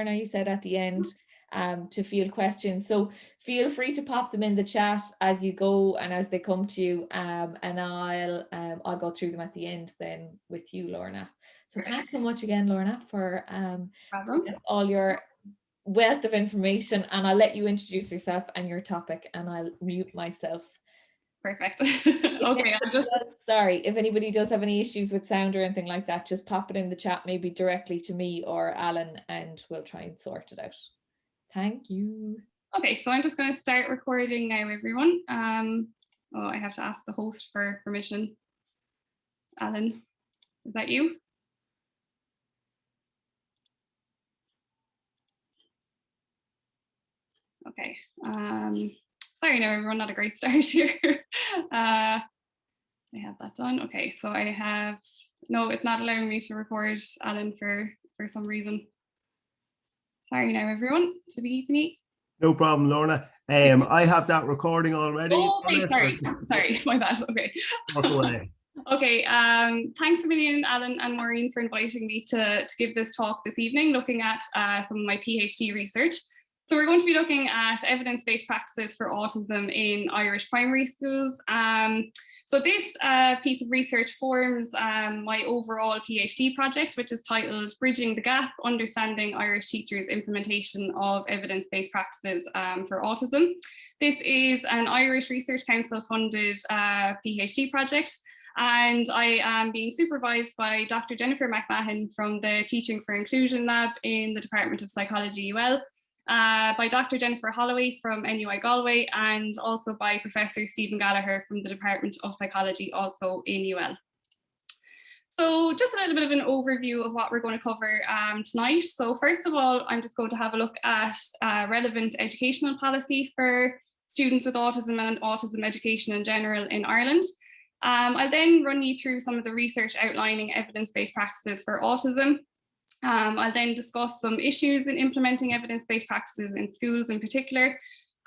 Lorna, you said at the end to field questions. So feel free to pop them in the chat as you go and as they come to you, and I'll go through them at the end then with you, Lorna. So thanks so much again, Lorna, for all your wealth of information, and I'll let you introduce yourself and your topic, and I'll mute myself. Perfect. Okay. Sorry, if anybody does have any issues with sound or anything like that, just pop it in the chat, maybe directly to me or Alan, and we'll try and sort it out. Thank you. Okay, so I'm just going to start recording now, everyone. Oh, I have to ask the host for permission. Alan, is that you? Okay. Sorry, now everyone, not a great start here. I have that done. Okay, so I have, no, it's not allowing me to record, Alan, for some reason. Sorry now, everyone, to be me. No problem, Lorna. I have that recording already. Oh, okay, sorry, my bad. Okay. Walk away. Okay, thanks a million, Alan and Maureen, for inviting me to give this talk this evening, looking at some of my PhD research. So we're going to be looking at evidence-based practices for autism in Irish primary schools. So this piece of research forms my overall PhD project, which is titled Bridging the Gap, Understanding Irish Teachers' Implementation of Evidence-Based Practices for Autism. This is an Irish Research Council funded PhD project, and I am being supervised by Dr. Jennifer McMahon from the Teaching for Inclusion Lab in the Department of Psychology UL, by Dr. Jennifer Holloway from NUI Galway, and also by Professor Stephen Gallagher from the Department of Psychology, also in UL. So just a little bit of an overview of what we're going to cover tonight. So first of all, I'm just going to have a look at relevant educational policy for students with autism and autism education in general in Ireland. I'll then run you through some of the research outlining evidence-based practices for autism. I'll then discuss some issues in implementing evidence-based practices in schools in particular.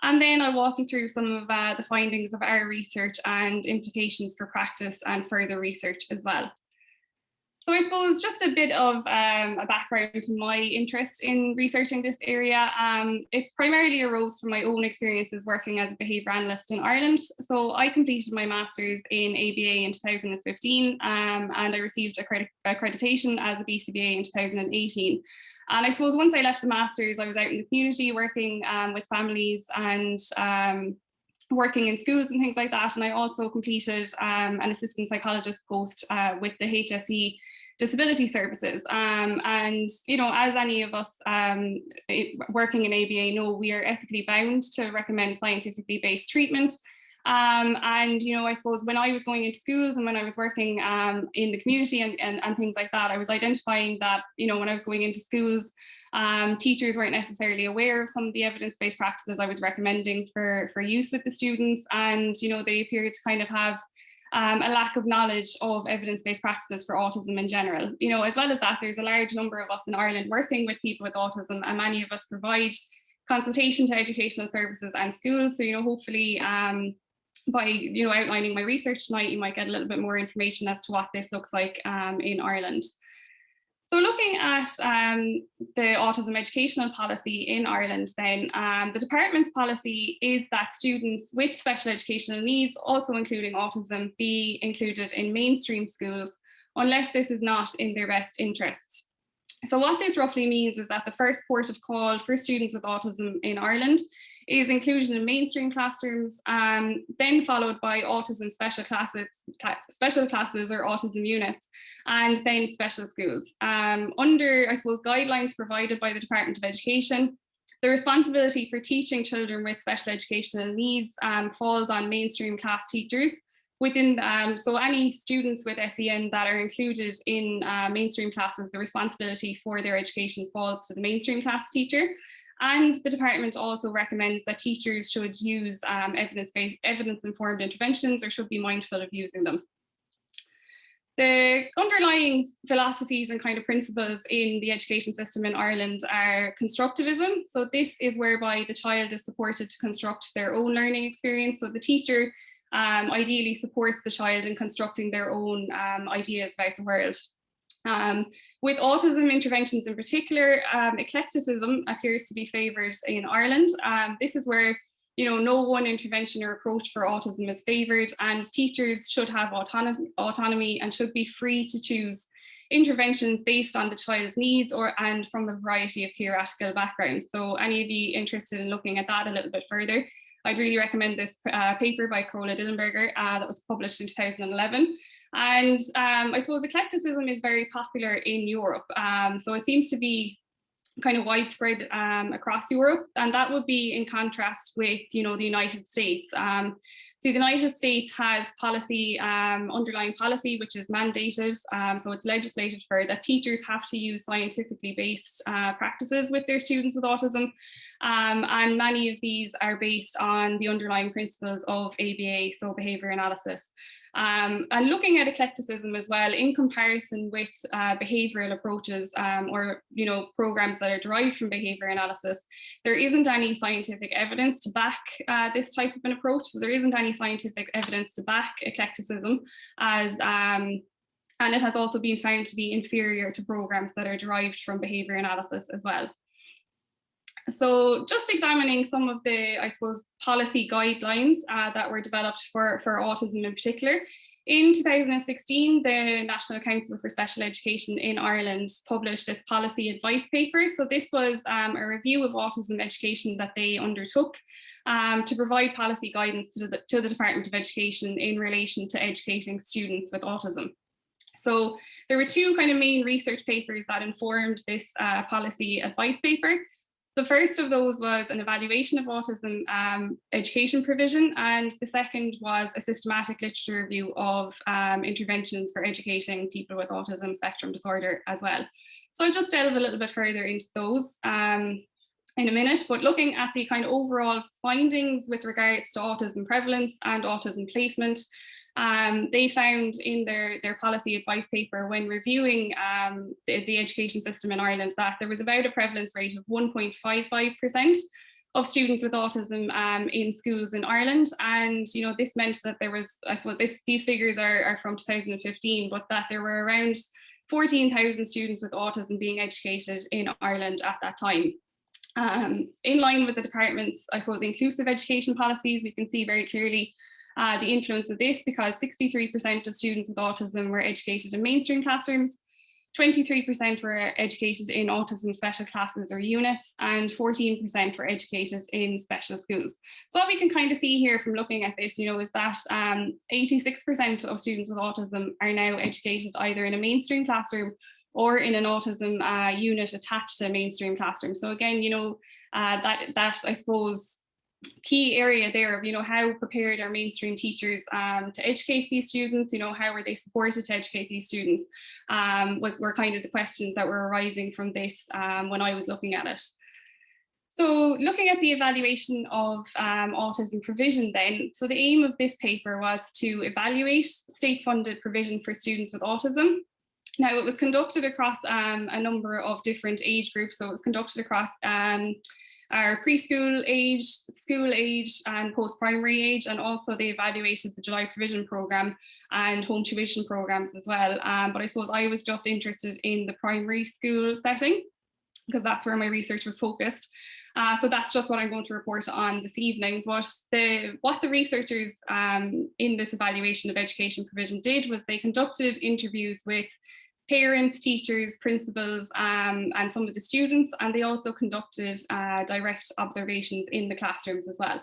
And then I'll walk you through some of the findings of our research and implications for practice and further research as well. So I suppose just a bit of a background to my interest in researching this area. It primarily arose from my own experiences working as a behaviour analyst in Ireland. So I completed my master's in ABA in 2015, and I received accreditation as a BCBA in 2018. And I suppose once I left the master's, I was out in the community working with families and working in schools and things like that. And I also completed an assistant psychologist post with the HSE Disability Services. And, you know, as any of us working in ABA know, we are ethically bound to recommend scientifically based treatment. And, you know, I suppose when I was going into schools and when I was working in the community and things like that, I was identifying that, you know, when I was going into schools, teachers weren't necessarily aware of some of the evidence-based practices I was recommending for use with the students. And, you know, they appeared to kind of have a lack of knowledge of evidence-based practices for autism in general. You know, as well as that, there's a large number of us in Ireland working with people with autism, and many of us provide consultation to educational services and schools. So, you know, hopefully by, you know, outlining my research tonight, you might get a little bit more information as to what this looks like in Ireland. So looking at the autism educational policy in Ireland then, the department's policy is that students with special educational needs, also including autism, be included in mainstream schools unless this is not in their best interests. So what this roughly means is that the first port of call for students with autism in Ireland is inclusion in mainstream classrooms, then followed by autism special classes or autism units, and then special schools. Under, I suppose, guidelines provided by the Department of Education, the responsibility for teaching children with special educational needs falls on mainstream class teachers. Within, so any students with SEN that are included in mainstream classes, the responsibility for their education falls to the mainstream class teacher. And the department also recommends that teachers should use evidence-informed interventions, or should be mindful of using them. The underlying philosophies and kind of principles in the education system in Ireland are constructivism. So this is whereby the child is supported to construct their own learning experience. So the teacher ideally supports the child in constructing their own ideas about the world. With autism interventions in particular, eclecticism appears to be favoured in Ireland. This is where no one intervention or approach for autism is favoured, and teachers should have autonomy and should be free to choose interventions based on the child's needs and from a variety of theoretical backgrounds. So any of you interested in looking at that a little bit further, I'd really recommend this paper by Carola Dillenberger that was published in 2011. And I suppose eclecticism is very popular in Europe. So it seems to be kind of widespread across Europe, and that would be in contrast with the United States. So the United States has policy, underlying policy, which is mandated, so it's legislated for that teachers have to use scientifically based practices with their students with autism, and many of these are based on the underlying principles of ABA, so behaviour analysis. And looking at eclecticism as well in comparison with behavioural approaches or programs that are derived from behaviour analysis, there isn't any scientific evidence to back this type of an approach. So there isn't any scientific evidence to back eclecticism and it has also been found to be inferior to programs that are derived from behaviour analysis as well. So just examining some of the, I suppose, policy guidelines that were developed for autism in particular. In 2016, the National Council for Special Education in Ireland published its policy advice paper. So this was a review of autism education that they undertook to provide policy guidance to the Department of Education in relation to educating students with autism. So there were two kind of main research papers that informed this policy advice paper. The first of those was an evaluation of autism education provision, and the second was a systematic literature review of interventions for educating people with autism spectrum disorder as well. So I'll just delve a little bit further into those in a minute, but looking at the kind of overall findings with regards to autism prevalence and autism placement, they found in their policy advice paper when reviewing the education system in Ireland that there was about a prevalence rate of 1.55% of students with autism in schools in Ireland. And this meant that there was, I suppose these figures are from 2015, but that there were around 14,000 students with autism being educated in Ireland at that time. In line with the department's, I suppose, inclusive education policies, we can see very clearly the influence of this, because 63% of students with autism were educated in mainstream classrooms, 23% were educated in autism special classes or units, and 14% were educated in special schools. So what we can kind of see here from looking at this, is that 86% of students with autism are now educated either in a mainstream classroom or in an autism unit attached to a mainstream classroom. So again, that I suppose key area there of how prepared are mainstream teachers to educate these students, how were they supported to educate these students, were kind of the questions that were arising from this when I was looking at it. So looking at the evaluation of autism provision then, so the aim of this paper was to evaluate state-funded provision for students with autism. Now it was conducted across a number of different age groups, so it was conducted across our preschool age, school age, and post-primary age, and also they evaluated the July provision programme and home tuition programmes as well. But I suppose I was just interested in the primary school setting because that's where my research was focused. So that's just what I'm going to report on this evening. But what the researchers in this evaluation of education provision did was they conducted interviews with parents, teachers, principals, and some of the students, and they also conducted direct observations in the classrooms as well.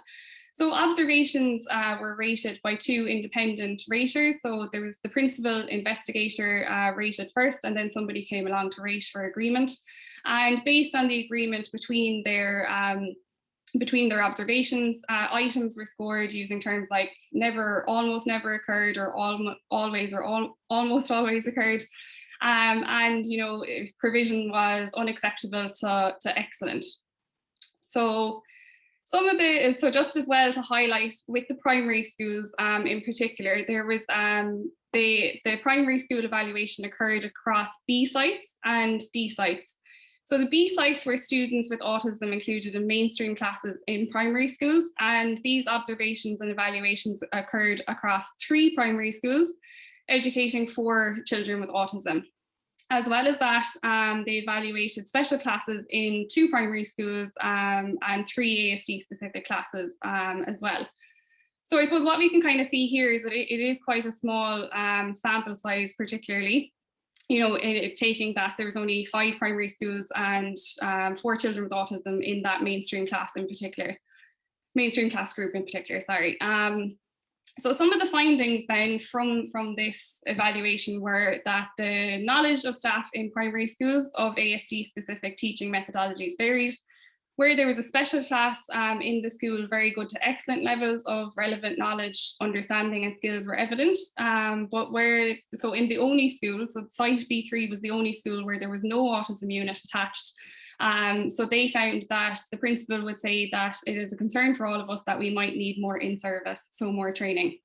So observations were rated by two independent raters. So there was the principal investigator rated first, and then somebody came along to rate for agreement. And based on the agreement between their observations, items were scored using terms like never, almost never occurred, or always or almost always occurred. And if provision was unacceptable to excellent. So just as well to highlight with the primary schools in particular, there was the primary school evaluation occurred across B sites and D sites. So the B sites were students with autism included in mainstream classes in primary schools, and these observations and evaluations occurred across 3 primary schools, educating 4 children with autism. As well as that, they evaluated special classes in 2 primary schools and 3 ASD specific classes as well. So I suppose what we can kind of see here is that it is quite a small sample size, particularly, you know, taking that there was only 5 primary schools and 4 children with autism in that mainstream class in particular, mainstream class group in particular, sorry. So some of the findings then from this evaluation were that the knowledge of staff in primary schools of ASD specific teaching methodologies varied. Where there was a special class in the school, very good to excellent levels of relevant knowledge, understanding and skills were evident. But so in the only school, so site B3 was the only school where there was no autism unit attached. So they found that the principal would say that it is a concern for all of us that we might need more in-service, so more training.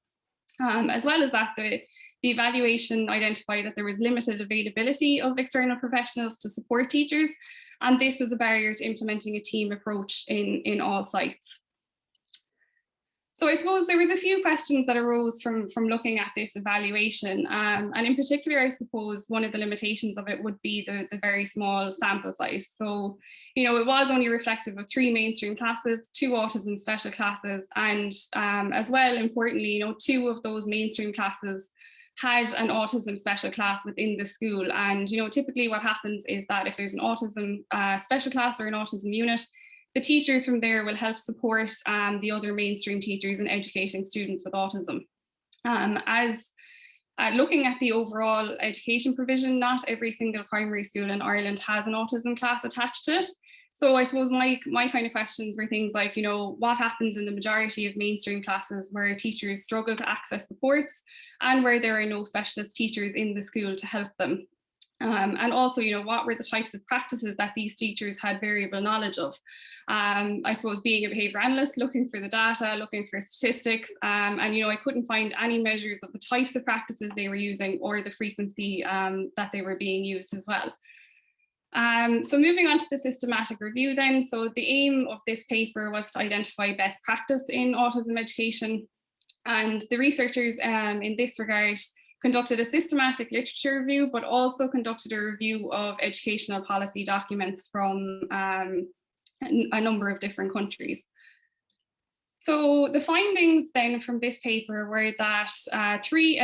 As well as that, the evaluation identified that there was limited availability of external professionals to support teachers, and this was a barrier to implementing a team approach in all sites. So I suppose there was a few questions that arose from looking at this evaluation. And in particular, I suppose one of the limitations of it would be the very small sample size. So, you know, it was only reflective of 3 mainstream classes, 2 autism special classes, and as well, importantly, you know, 2 of those mainstream classes had an autism special class within the school. And, you know, typically what happens is that if there's an autism special class or an autism unit, the teachers from there will help support the other mainstream teachers in educating students with autism. Looking at the overall education provision, not every single primary school in Ireland has an autism class attached to it. So I suppose my kind of questions were things like, you know, what happens in the majority of mainstream classes where teachers struggle to access supports and where there are no specialist teachers in the school to help them? And also, you know, what were the types of practices that these teachers had variable knowledge of? I suppose being a behaviour analyst, looking for the data, looking for statistics, and, you know, I couldn't find any measures of the types of practices they were using or the frequency that they were being used as well. So moving on to the systematic review then. So the aim of this paper was to identify best practice in autism education. And the researchers in this regard conducted a systematic literature review, but also conducted a review of educational policy documents from a number of different countries. So the findings then from this paper were that 3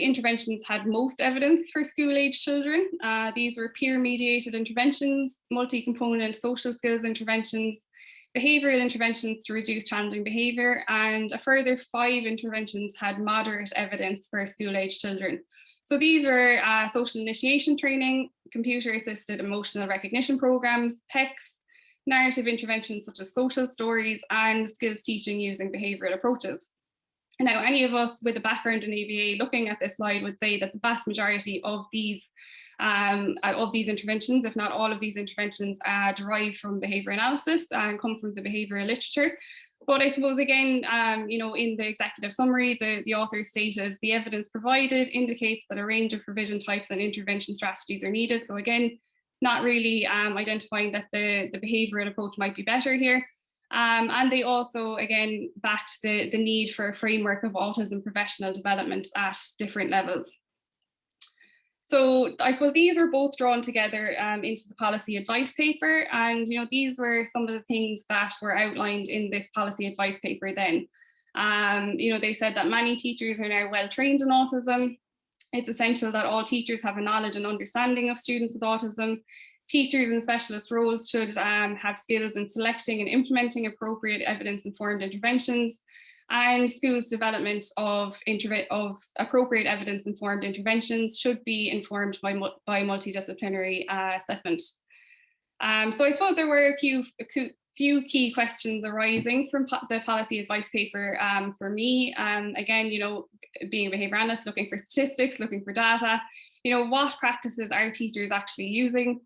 interventions had most evidence for school-age children. These were peer-mediated interventions, multi-component social skills interventions, behavioural interventions to reduce challenging behaviour, and a further 5 interventions had moderate evidence for school-age children. So these were social initiation training, computer-assisted emotional recognition programs, PECs, narrative interventions such as social stories, and skills teaching using behavioural approaches. And now any of us with a background in ABA looking at this slide would say that the vast majority of these interventions, if not all of these interventions, derive from behaviour analysis and come from the behavioural literature. But I suppose, again, you know, in the executive summary, the authors stated the evidence provided indicates that a range of provision types and intervention strategies are needed. So again, not really identifying that the behavioural approach might be better here. And they also, again, backed the need for a framework of autism professional development at different levels. So I suppose these were both drawn together into the policy advice paper. And, you know, these were some of the things that were outlined in this policy advice paper then. You know, they said that many teachers are now well trained in autism. It's essential that all teachers have a knowledge and understanding of students with autism. Teachers in specialist roles should have skills in selecting and implementing appropriate evidence-informed interventions, and schools' development of appropriate evidence-informed interventions should be informed by multidisciplinary assessment. So I suppose there were a few key questions arising from the policy advice paper for me. Again, you know, being a behaviour analyst, looking for statistics, looking for data, you know, what practices are teachers actually using?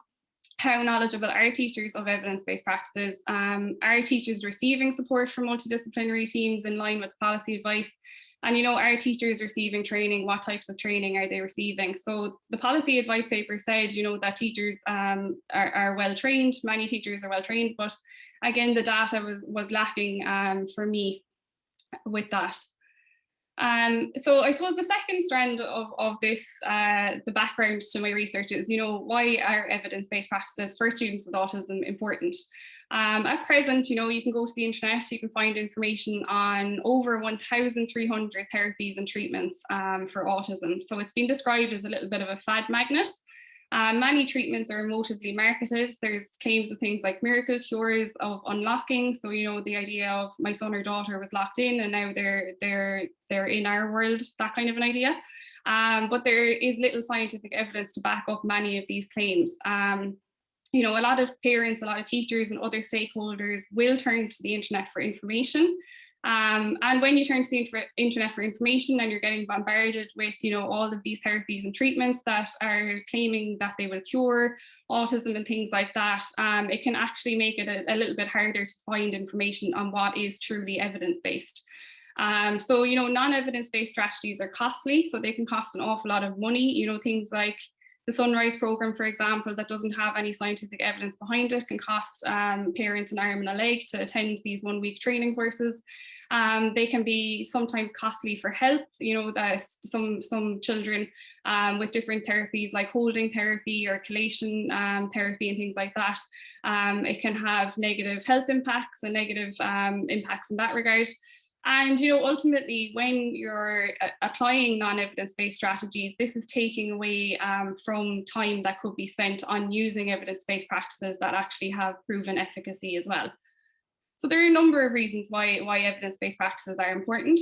How knowledgeable are teachers of evidence-based practices? Are teachers receiving support from multidisciplinary teams in line with policy advice? And, you know, are teachers receiving training? What types of training are they receiving? So the policy advice paper said, you know, that teachers are well trained. Many teachers are well trained, but again, the data was lacking for me with that. So I suppose the second strand of this, the background to my research is, why are evidence-based practices for students with autism important? At present, you can go to the internet, you can find information on over 1,300 therapies and treatments for autism. So it's been described as a little bit of a fad magnet. Many treatments are emotively marketed. There's claims of things like miracle cures, of unlocking. So, the idea of my son or daughter was locked in and now they're in our world, that kind of an idea. But there is little scientific evidence to back up many of these claims. A lot of parents, a lot of teachers and other stakeholders will turn to the internet for information. And when you turn to the internet for information and you're getting bombarded with, all of these therapies and treatments that are claiming that they will cure autism and things like that, it can actually make it a little bit harder to find information on what is truly evidence-based. So, non-evidence-based strategies are costly, so they can cost an awful lot of money. Things like the Sunrise program, for example, that doesn't have any scientific evidence behind it, can cost parents an arm and a leg to attend these 1-week training courses. They can be sometimes costly for health. That some children with different therapies like holding therapy or chelation therapy and things like that, it can have negative health impacts and negative impacts in that regard. And, ultimately, when you're applying non-evidence-based strategies, this is taking away from time that could be spent on using evidence-based practices that actually have proven efficacy as well. So there are a number of reasons why evidence-based practices are important.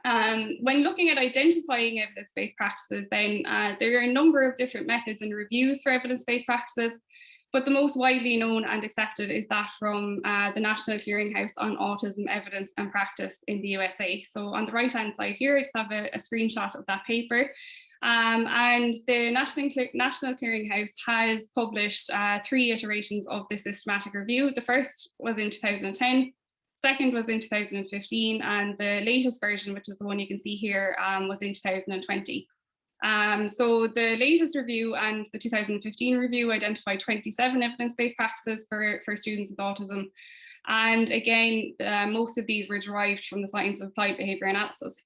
When looking at identifying evidence-based practices, then there are a number of different methods and reviews for evidence-based practices. But the most widely known and accepted is that from the National Clearinghouse on Autism Evidence and Practice in the USA. So on the right-hand side here, I just have a screenshot of that paper. And the National Clearinghouse has published 3 iterations of this systematic review. The first was in 2010, second was in 2015, and the latest version, which is the one you can see here, was in 2020. So the latest review and the 2015 review identified 27 evidence-based practices for students with autism. And again, most of these were derived from the science of applied behaviour analysis.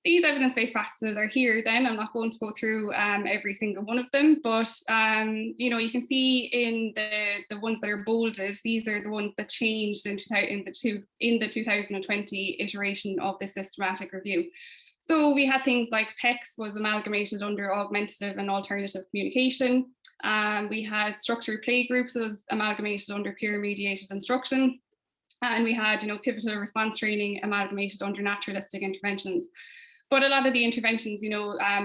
These evidence-based practices are here then. I'm not going to go through every single one of them, but you can see in the ones that are bolded, these are the ones that changed in the 2020 iteration of this systematic review. So we had things like PECS was amalgamated under augmentative and alternative communication. We had structured playgroups was amalgamated under peer-mediated instruction. And we had, pivotal response training amalgamated under naturalistic interventions. But a lot of the interventions,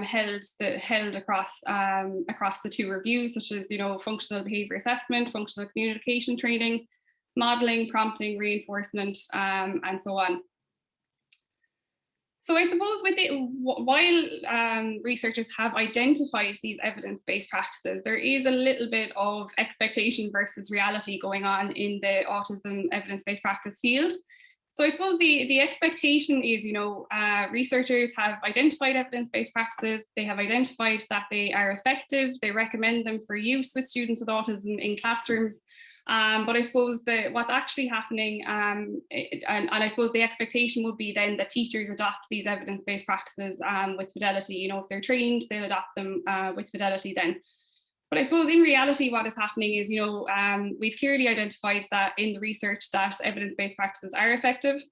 held across the 2 reviews, such as, functional behavior assessment, functional communication training, modeling, prompting, reinforcement, and so on. So I suppose while researchers have identified these evidence-based practices, there is a little bit of expectation versus reality going on in the autism evidence-based practice field. So I suppose the expectation is, researchers have identified evidence-based practices, they have identified that they are effective, they recommend them for use with students with autism in classrooms. But I suppose what's actually happening, and I suppose the expectation would be then that teachers adopt these evidence-based practices with fidelity. If they're trained, they'll adopt them with fidelity then. But I suppose in reality, what is happening is, we've clearly identified that in the research that evidence-based practices are effective.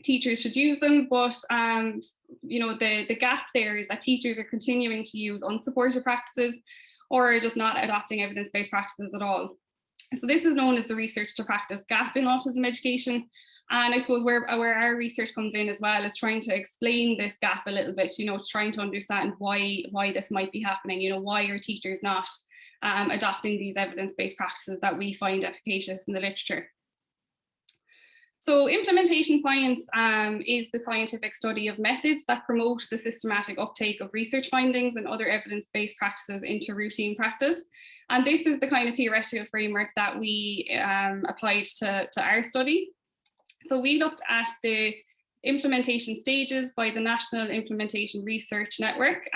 Teachers should use them, but the gap there is that teachers are continuing to use unsupported practices or just not adopting evidence-based practices at all. So this is known as the research to practice gap in autism education. And I suppose where our research comes in as well is trying to explain this gap a little bit, it's trying to understand why this might be happening, why are teachers not adopting these evidence-based practices that we find efficacious in the literature. So implementation science is the scientific study of methods that promote the systematic uptake of research findings and other evidence-based practices into routine practice. And this is the kind of theoretical framework that we applied to our study. So we looked at the implementation stages by the National Implementation Research Network.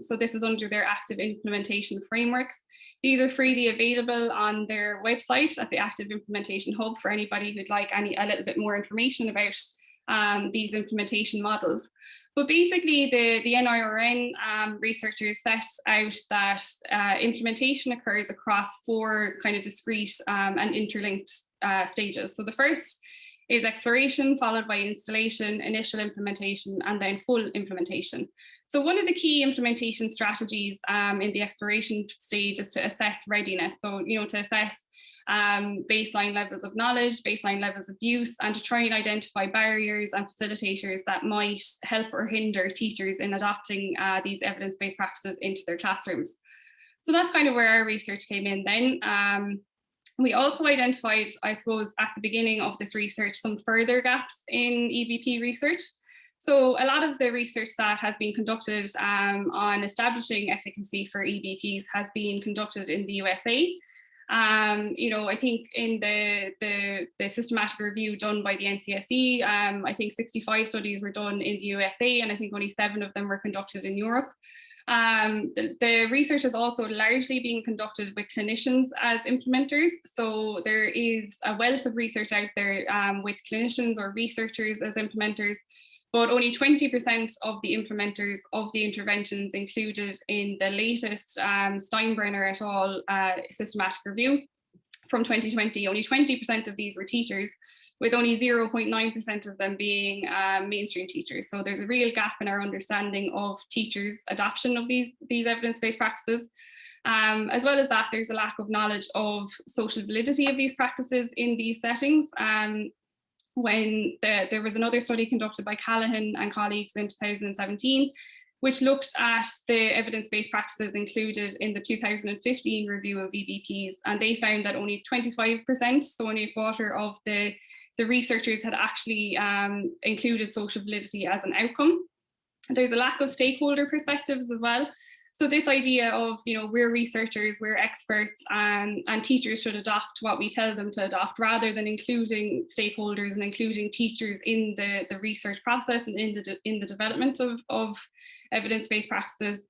So this is under their active implementation frameworks. These are freely available on their website at the Active Implementation Hub for anybody who'd like a little bit more information about these implementation models. But basically, the NIRN researchers set out that implementation occurs across 4 kind of discrete and interlinked stages. So the first is exploration, followed by installation, initial implementation, and then full implementation. So one of the key implementation strategies in the exploration stage is to assess readiness. So, to assess baseline levels of knowledge, baseline levels of use, and to try and identify barriers and facilitators that might help or hinder teachers in adopting these evidence-based practices into their classrooms. So that's kind of where our research came in then. We also identified, I suppose, at the beginning of this research, some further gaps in EBP research. So a lot of the research that has been conducted on establishing efficacy for EBPs has been conducted in the USA. I think in the systematic review done by the NCSE, I think 65 studies were done in the USA, and I think only 7 of them were conducted in Europe. The research has also largely been conducted with clinicians as implementers. So there is a wealth of research out there with clinicians or researchers as implementers, but only 20% of the implementers of the interventions included in the latest Steinbrenner et al. Systematic review from 2020, only 20% of these were teachers, with only 0.9% of them being mainstream teachers. So there's a real gap in our understanding of teachers' adoption of these evidence-based practices. As well as that, there's a lack of knowledge of social validity of these practices in these settings. When there was another study conducted by Callahan and colleagues in 2017, which looked at the evidence-based practices included in the 2015 review of EBPs, and they found that only 25%, so only a quarter of the researchers had actually included social validity as an outcome. There's a lack of stakeholder perspectives as well. So this idea of, we're researchers, we're experts, and teachers should adopt what we tell them to adopt, rather than including stakeholders and including teachers in the research process and in the development of evidence-based practices.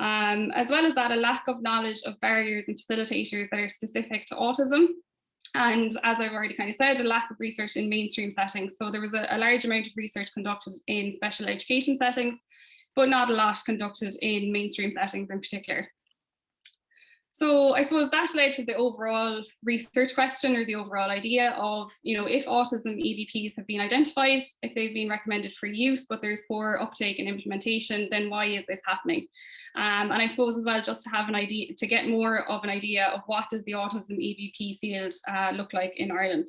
As well as that, a lack of knowledge of barriers and facilitators that are specific to autism. And as I've already kind of said, a lack of research in mainstream settings. So there was a large amount of research conducted in special education settings, but not a lot conducted in mainstream settings in particular. So I suppose that led to the overall research question, or the overall idea of, if autism EBPs have been identified, if they've been recommended for use, but there's poor uptake and implementation, then why is this happening? And I suppose as well, just to have an idea, to get more of an idea of what does the autism EBP field look like in Ireland.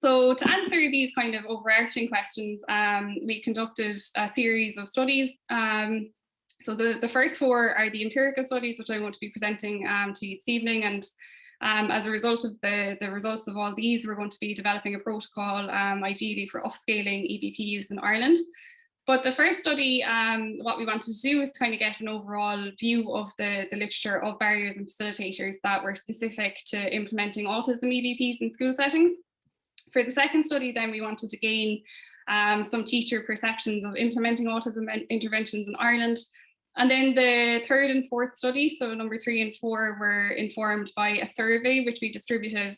So to answer these kind of overarching questions, we conducted a series of studies. So the first 4 are the empirical studies, which I want to be presenting to you this evening. And as a result of the results of all these, we're going to be developing a protocol, ideally for upscaling EBP use in Ireland. But the first study, what we wanted to do is to kind of get an overall view of the literature of barriers and facilitators that were specific to implementing autism EBPs in school settings. For the second study, then, we wanted to gain some teacher perceptions of implementing autism interventions in Ireland. And then the third and fourth study, so number 3 and 4, were informed by a survey which we distributed,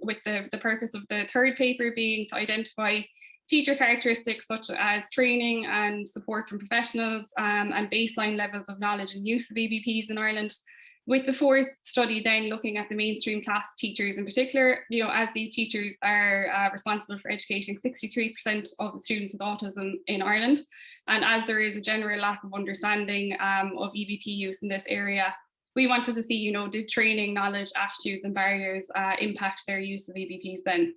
with the purpose of the third paper being to identify teacher characteristics such as training and support from professionals, and baseline levels of knowledge and use of EBPs in Ireland. With the fourth study then looking at the mainstream class teachers in particular, as these teachers are responsible for educating 63% of the students with autism in Ireland. And as there is a general lack of understanding of EBP use in this area, we wanted to see, did training, knowledge, attitudes and barriers impact their use of EBPs then?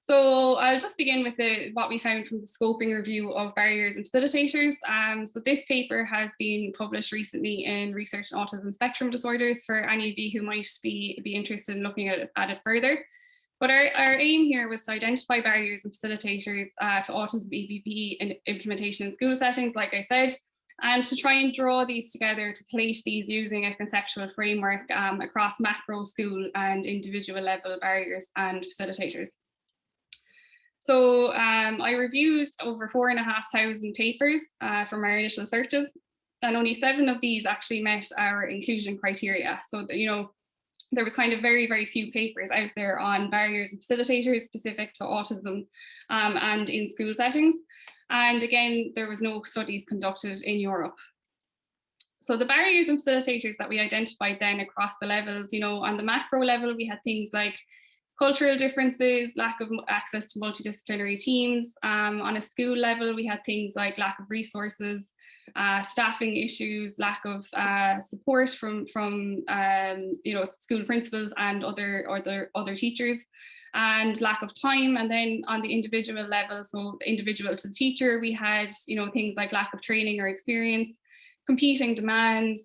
So I'll just begin with what we found from the scoping review of barriers and facilitators. So this paper has been published recently in Research in Autism Spectrum Disorders for any of you who might be interested in looking at it further. But our aim here was to identify barriers and facilitators to autism EBP implementation in school settings, like I said, and to try and draw these together to collate these using a conceptual framework across macro, school and individual level barriers and facilitators. So I reviewed over 4,500 papers from our initial searches, and only 7 of these actually met our inclusion criteria. So that, there was kind of very, very few papers out there on barriers and facilitators specific to autism and in school settings. And again, there was no studies conducted in Europe. So the barriers and facilitators that we identified then across the levels, you know, on the macro level, we had things like cultural differences, lack of access to multidisciplinary teams. On a school level, we had things like lack of resources, staffing issues, lack of support from you know, school principals and other teachers, and lack of time. And then on the individual level, so individual to the teacher, we had, you know, things like lack of training or experience, competing demands,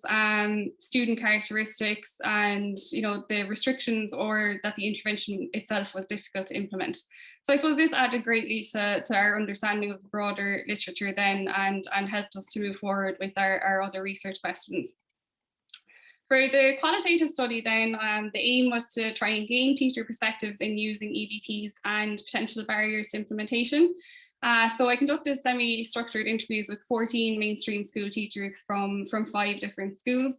student characteristics, and, you know, the restrictions or that the intervention itself was difficult to implement. So I suppose this added greatly to our understanding of the broader literature then, and helped us to move forward with our other research questions. For the qualitative study then, the aim was to try and gain teacher perspectives in using EBPs and potential barriers to implementation. So I conducted semi-structured interviews with 14 mainstream school teachers from 5 different schools.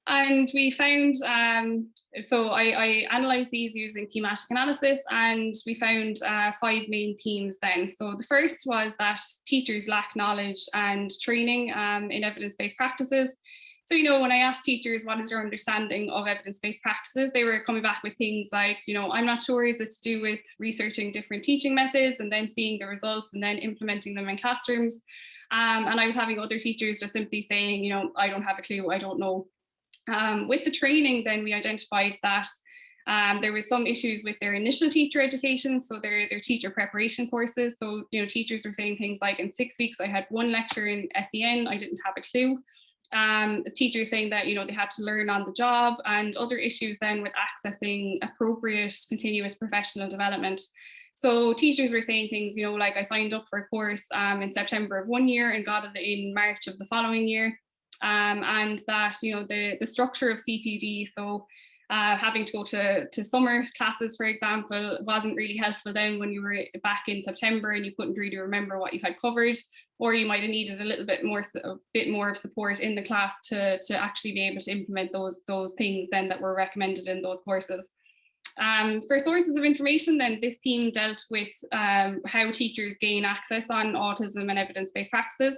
And we found, so I analysed these using thematic analysis, and we found 5 main themes then. So the first was that teachers lack knowledge and training in evidence-based practices. So, you know, when I asked teachers, what is your understanding of evidence-based practices, they were coming back with things like, you know, I'm not sure, is it to do with researching different teaching methods and then seeing the results and then implementing them in classrooms? And I was having other teachers just simply saying, you know, I don't have a clue, I don't know. With the training, then we identified that there was some issues with their initial teacher education, so their teacher preparation courses. So, you know, teachers were saying things like, in 6 weeks, I had 1 lecture in SEN, I didn't have a clue. Teachers saying that, you know, they had to learn on the job, and other issues then with accessing appropriate continuous professional development. So teachers were saying things, you know, like, I signed up for a course in September of 1 year and got it in March of the following year. And that, you know, the structure of CPD, so having to go to summer classes, for example, wasn't really helpful then when you were back in September and you couldn't really remember what you had covered, or you might have needed a little bit more of support in the class to actually be able to implement those things then that were recommended in those courses. For sources of information, then this team dealt with how teachers gain access on autism and evidence-based practices.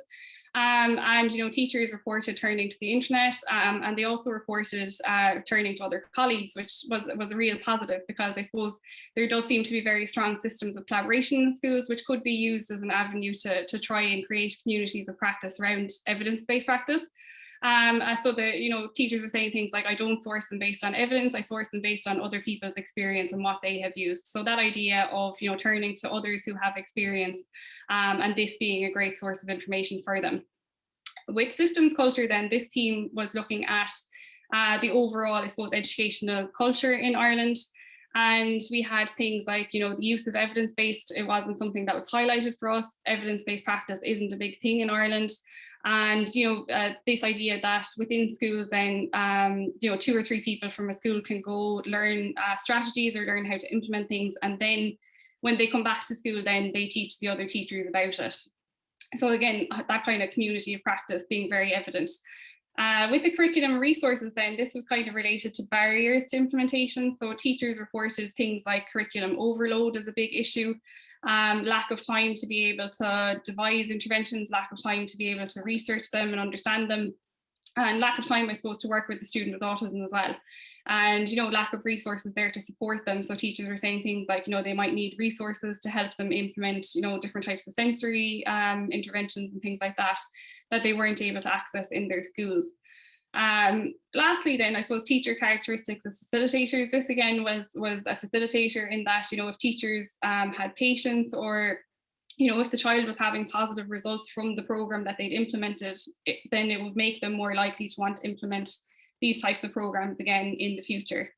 And, you know, teachers reported turning to the internet, and they also reported turning to other colleagues, which was a real positive, because I suppose there does seem to be very strong systems of collaboration in schools, which could be used as an avenue to try and create communities of practice around evidence-based practice. So you know, teachers were saying things like, I don't source them based on evidence, I source them based on other people's experience and what they have used. So that idea of, you know, turning to others who have experience, and this being a great source of information for them. With systems culture then, this team was looking at the overall, I suppose, educational culture in Ireland. And we had things like, you know, the use of evidence-based, it wasn't something that was highlighted for us. Evidence-based practice isn't a big thing in Ireland. And, you know, this idea that within schools then, you know, 2 or 3 people from a school can go learn strategies or learn how to implement things. And then when they come back to school, then they teach the other teachers about it. So again, that kind of community of practice being very evident. With the curriculum resources then, this was kind of related to barriers to implementation. So teachers reported things like curriculum overload as a big issue. Lack of time to be able to devise interventions, lack of time to be able to research them and understand them, and lack of time, I suppose, to work with the student with autism as well. And, you know, lack of resources there to support them. So teachers were saying things like, you know, they might need resources to help them implement, you know, different types of sensory interventions and things like that, that they weren't able to access in their schools. Lastly, then, I suppose teacher characteristics as facilitators. This again was a facilitator in that, you know, if teachers had patience, or, you know, if the child was having positive results from the program that they'd implemented, then it would make them more likely to want to implement these types of programs again in the future.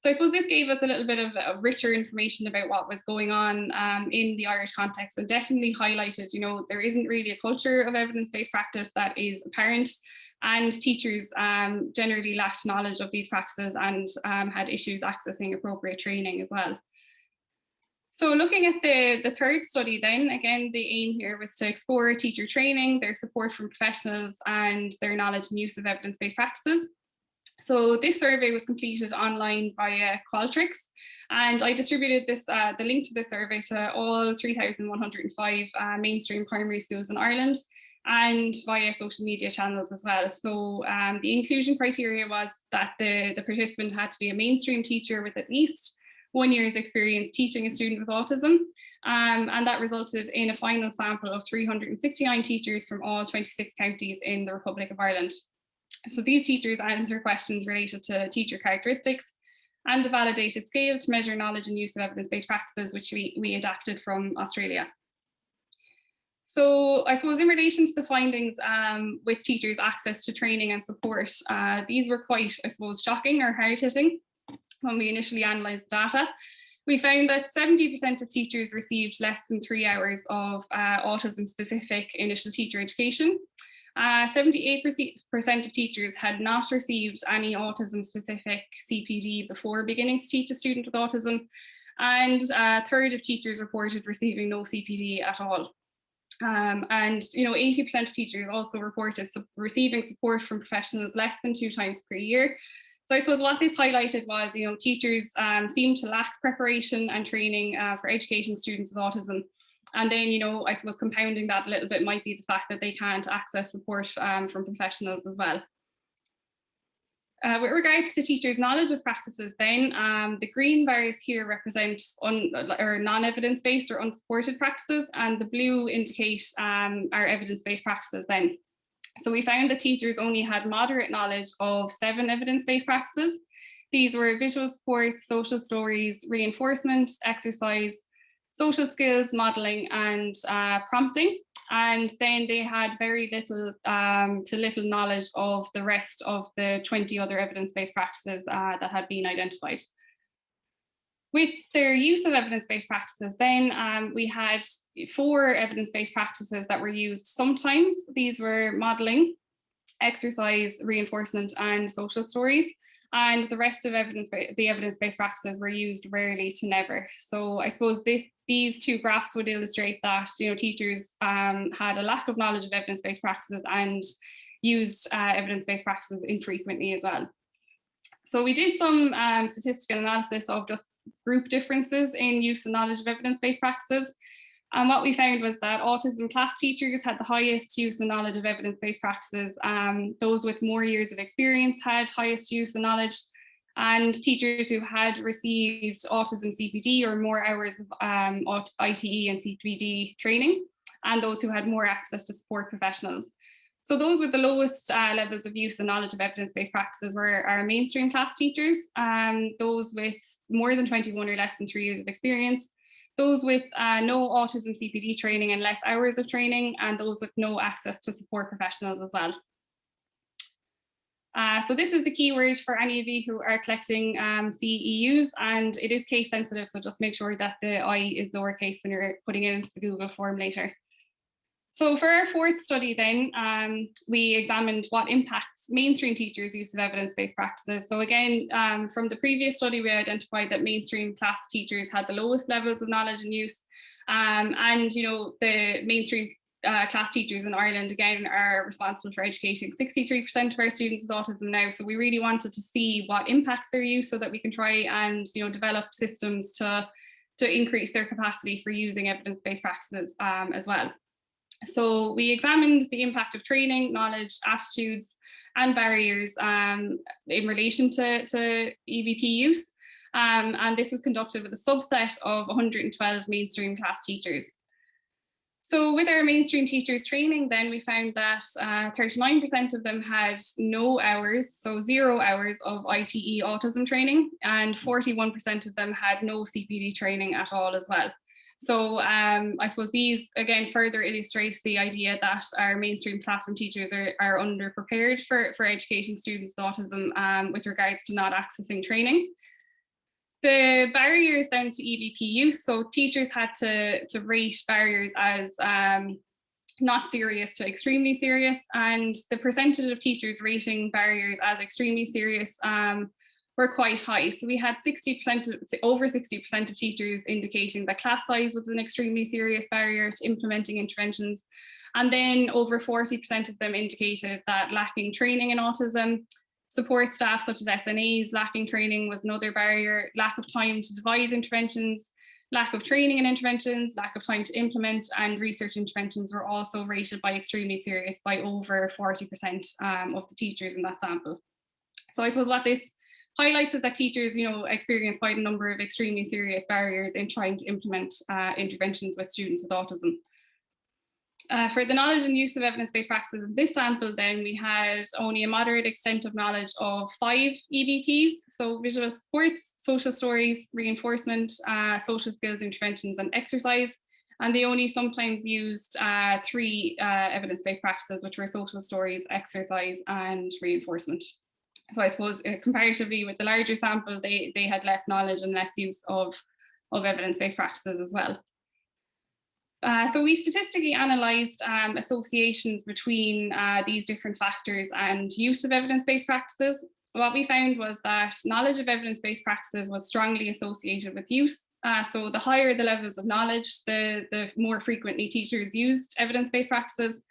So I suppose this gave us a little bit of richer information about what was going on in the Irish context, and definitely highlighted, you know, there isn't really a culture of evidence-based practice that is apparent. And teachers generally lacked knowledge of these practices and had issues accessing appropriate training as well. So looking at the third study then, again, the aim here was to explore teacher training, their support from professionals, and their knowledge and use of evidence-based practices. So this survey was completed online via Qualtrics, and I distributed this the link to this survey to all 3,105 mainstream primary schools in Ireland, and via social media channels as well. So the inclusion criteria was that the participant had to be a mainstream teacher with at least 1 year's experience teaching a student with autism, and that resulted in a final sample of 369 teachers from all 26 counties in the Republic of Ireland. So these teachers answer questions related to teacher characteristics and a validated scale to measure knowledge and use of evidence-based practices, which we adapted from Australia. So I suppose in relation to the findings with teachers' access to training and support, these were quite, I suppose, shocking or hard-hitting when we initially analysed the data. We found that 70% of teachers received less than 3 hours of autism-specific initial teacher education. 78% of teachers had not received any autism-specific CPD before beginning to teach a student with autism, and a third of teachers reported receiving no CPD at all. And 80% of teachers also reported receiving support from professionals less than 2 times per year. So I suppose what this highlighted was, teachers seemed to lack preparation and training for educating students with autism. And then, I suppose compounding that a little bit might be the fact that they can't access support from professionals as well. With regards to teachers' knowledge of practices then, the green bars here represent non-evidence-based or unsupported practices, and the blue indicate our evidence-based practices then. So we found that teachers only had moderate knowledge of 7 evidence-based practices. These were visual support, social stories, reinforcement, exercise, social skills, modelling, and prompting. And then they had very little to little knowledge of the rest of the 20 other evidence-based practices that had been identified. With their use of evidence-based practices, then we had 4 evidence-based practices that were used sometimes. These were modelling, exercise, reinforcement, and social stories. And the rest of the evidence-based practices were used rarely to never. So I suppose these 2 graphs would illustrate that teachers had a lack of knowledge of evidence-based practices and used evidence-based practices infrequently as well. So we did some statistical analysis of just group differences in use and knowledge of evidence-based practices. And what we found was that autism class teachers had the highest use and knowledge of evidence-based practices. Those with more years of experience had highest use and knowledge, and teachers who had received autism CPD or more hours of ITE and CPD training, and those who had more access to support professionals. So those with the lowest levels of use and knowledge of evidence-based practices were our mainstream class teachers, those with more than 21 or less than 3 years of experience, those with no autism CPD training and less hours of training, and those with no access to support professionals as well. So this is the keyword for any of you who are collecting CEUs, and it is case sensitive, so just make sure that the I is lowercase when you're putting it into the Google form later. So for our 4th study then, we examined what impacts mainstream teachers' use of evidence-based practices. So again, from the previous study, we identified that mainstream class teachers had the lowest levels of knowledge and use. The mainstream class teachers in Ireland, again, are responsible for educating 63% of our students with autism now. So we really wanted to see what impacts their use so that we can try and develop systems to increase their capacity for using evidence-based practices as well. So we examined the impact of training, knowledge, attitudes, and barriers in relation to EBP use. And this was conducted with a subset of 112 mainstream class teachers. So with our mainstream teachers training, then we found that 39% of them had no hours, so 0 hours of ITE autism training, and 41% of them had no CPD training at all as well. So I suppose these, again, further illustrate the idea that our mainstream classroom teachers are underprepared for educating students with autism with regards to not accessing training. The barriers then to EBP use, so teachers had to rate barriers as not serious to extremely serious, and the percentage of teachers rating barriers as extremely serious were quite high. So we had over 60% of teachers indicating that class size was an extremely serious barrier to implementing interventions. And then over 40% of them indicated that lacking training in autism, Support staff such as SNAs lacking training was another barrier. Lack of time to devise interventions, lack of training in interventions, lack of time to implement, and research interventions were also rated by extremely serious by over 40% of the teachers in that sample. So I suppose what this highlights is that teachers, experience quite a number of extremely serious barriers in trying to implement interventions with students with autism. For the knowledge and use of evidence-based practices in this sample, then we had only a moderate extent of knowledge of 5 EBPs, so visual supports, social stories, reinforcement, social skills, interventions, and exercise. And they only sometimes used 3 evidence-based practices, which were social stories, exercise, and reinforcement. So I suppose comparatively with the larger sample, they had less knowledge and less use of evidence-based practices as well. So we statistically analysed associations between these different factors and use of evidence-based practices. What we found was that knowledge of evidence-based practices was strongly associated with use. So the higher the levels of knowledge, the more frequently teachers used evidence-based practices.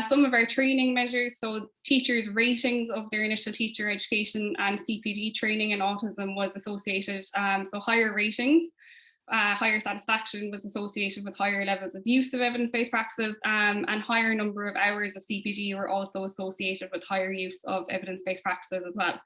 Some of our training measures, so teachers' ratings of their initial teacher education and CPD training in autism was associated. So higher ratings, higher satisfaction was associated with higher levels of use of evidence-based practices, and higher number of hours of CPD were also associated with higher use of evidence-based practices as well.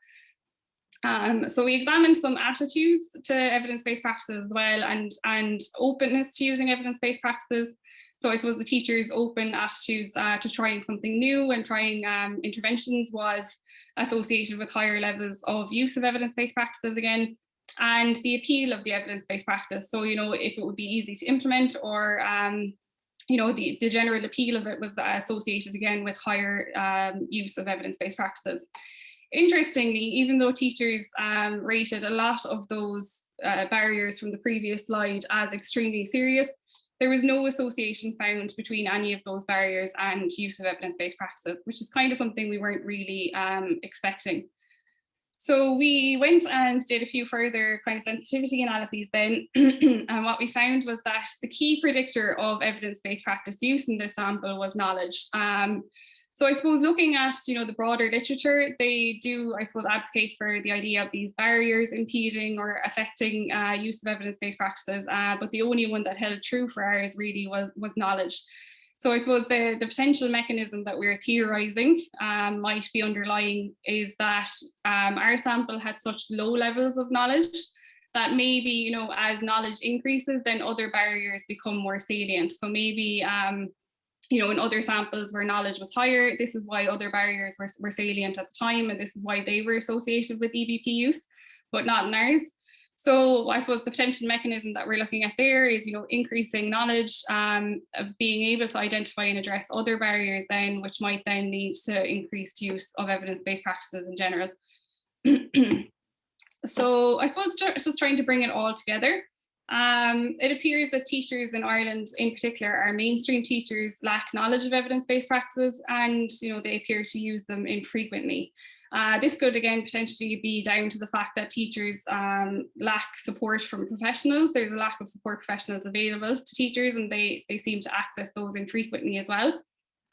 So we examined some attitudes to evidence-based practices as well, and openness to using evidence-based practices. So I suppose the teachers' open attitudes to trying something new and trying interventions was associated with higher levels of use of evidence-based practices again, and the appeal of the evidence-based practice. So, if it would be easy to implement, or, the general appeal of it was associated again with higher use of evidence-based practices. Interestingly, even though teachers rated a lot of those barriers from the previous slide as extremely serious, there was no association found between any of those barriers and use of evidence-based practices, which is kind of something we weren't really expecting. So we went and did a few further kind of sensitivity analyses then, and what we found was that the key predictor of evidence-based practice use in this sample was knowledge. So I suppose looking at the broader literature, they do, I suppose, advocate for the idea of these barriers impeding or affecting use of evidence-based practices, but the only one that held true for ours really was knowledge. So I suppose the potential mechanism that we're theorising might be underlying is that our sample had such low levels of knowledge that maybe, as knowledge increases, then other barriers become more salient. So maybe, in other samples where knowledge was higher, this is why other barriers were salient at the time, and this is why they were associated with EBP use, but not in ours. So I suppose the potential mechanism that we're looking at there is, increasing knowledge, of being able to identify and address other barriers then, which might then lead to increased use of evidence-based practices in general. So I suppose just trying to bring it all together. It appears that teachers in Ireland in particular, our mainstream teachers, lack knowledge of evidence-based practices, and they appear to use them infrequently. This could again potentially be down to the fact that teachers lack support from professionals. There's a lack of support professionals available to teachers, and they seem to access those infrequently as well.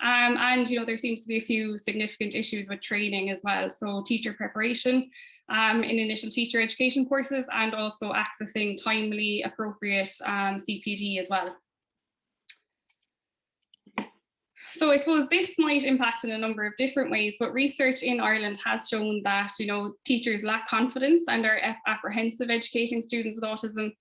And there seems to be a few significant issues with training as well. So teacher preparation in initial teacher education courses, and also accessing timely, appropriate CPD as well. So I suppose this might impact in a number of different ways, but research in Ireland has shown that teachers lack confidence and are apprehensive educating students with autism.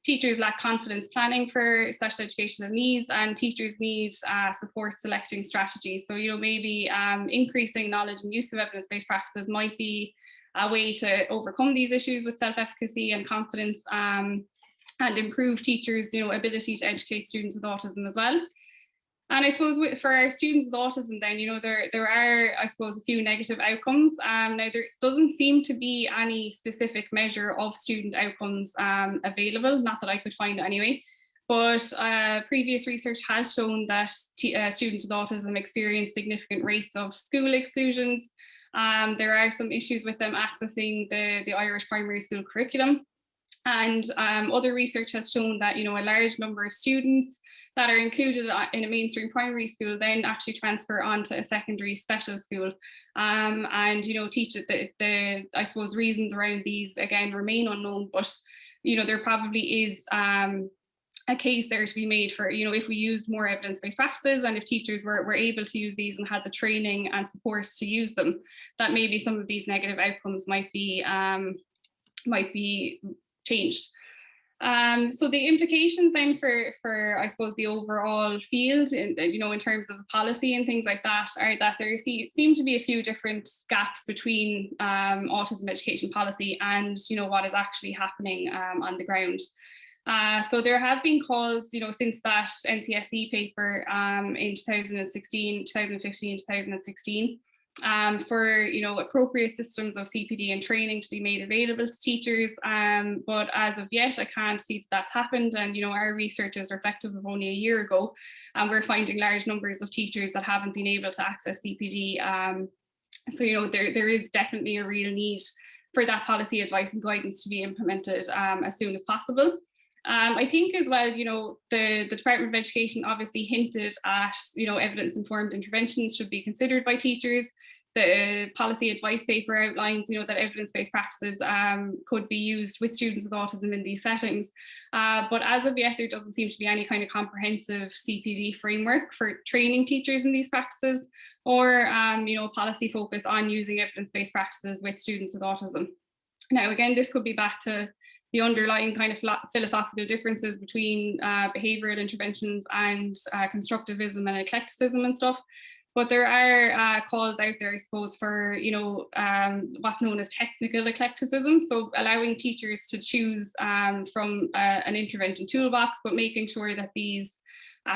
Teachers lack confidence planning for special educational needs, and teachers need support selecting strategies. So maybe increasing knowledge and use of evidence-based practices might be a way to overcome these issues with self-efficacy and confidence, and improve teachers' ability to educate students with autism as well. And I suppose for our students with autism then, there are, I suppose, a few negative outcomes. Now, there doesn't seem to be any specific measure of student outcomes available, not that I could find anyway, but previous research has shown that students with autism experience significant rates of school exclusions. There are some issues with them accessing the Irish primary school curriculum. And other research has shown that, a large number of students that are included in a mainstream primary school then actually transfer on to a secondary special school. And, teach it the, I suppose, reasons around these, again, remain unknown, but, there probably is a case there to be made for, if we used more evidence-based practices and if teachers were able to use these and had the training and support to use them, that maybe some of these negative outcomes might be changed. So the implications then for I suppose the overall field, in terms of policy and things like that, are that there seem to be a few different gaps between autism education policy and what is actually happening on the ground. So there have been calls, since that NCSE paper in 2016, 2015, 2016. For appropriate systems of CPD and training to be made available to teachers, but as of yet I can't see that that's happened, and our research is reflective of only a year ago, and we're finding large numbers of teachers that haven't been able to access CPD. So there is definitely a real need for that policy advice and guidance to be implemented as soon as possible. I think as well, the Department of Education obviously hinted at, evidence-informed interventions should be considered by teachers. The policy advice paper outlines, that evidence-based practices could be used with students with autism in these settings. But as of yet, there doesn't seem to be any kind of comprehensive CPD framework for training teachers in these practices, or, policy focus on using evidence-based practices with students with autism. Now, again, this could be back to the underlying kind of philosophical differences between behavioural interventions and constructivism and eclecticism and stuff. But there are calls out there, I suppose, for what's known as technical eclecticism. So allowing teachers to choose from an intervention toolbox, but making sure that these